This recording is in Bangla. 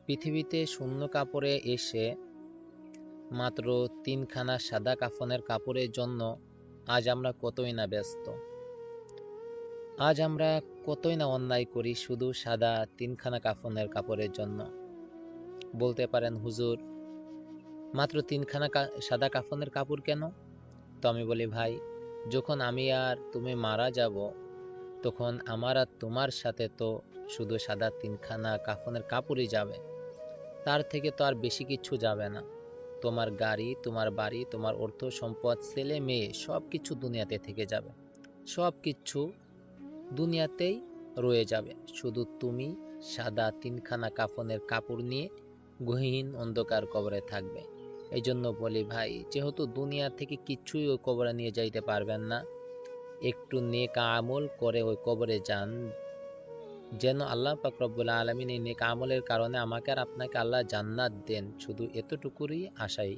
পৃথিবীতে শূন্য কাপড়ে এসে মাত্র তিনখানা সাদা কাফনের কাপড়ের জন্য আজ আমরা কতই না ব্যস্ত। আজ আমরা কতই না অন্যায় করি শুধু সাদা তিনখানা কাফনের কাপড়ের জন্য। বলতে পারেন, হুজুর মাত্র তিনখানা সাদা কাফনের কাপড় কেন? তো আমি বলি, ভাই, যখন আমি আর তুমি মারা যাব তখন আমার আর তোমার সাথে তো শুধু সাদা তিনখানা কাফনের কাপড়ই যাবে, তার থেকে তো আর বেশি কিছু যাবে না। তোমার গাড়ি, তোমার বাড়ি, তোমার অর্থ সম্পদ, ছেলে মেয়ে সব কিছু দুনিয়াতে থেকে যাবে, সব কিছু দুনিয়াতেই রয়ে যাবে। শুধু তুমি সাদা তিনখানা কাফনের কাপড় নিয়ে গহীন অন্ধকার কবরে থাকবে। এই জন্য বলি ভাই, যেহেতু দুনিয়া থেকে কিছুই ওই কবরে নিয়ে যাইতে পারবেন না, একটু নেক আমল করে ওই কবরে যান, যেন আল্লাহ পাক রব্বুল আলামিন এই নেক আমলের কারণে আমাকে আর আপনাকে আল্লাহ জান্নাত দেন। শুধু এতটুকুরই আশাই।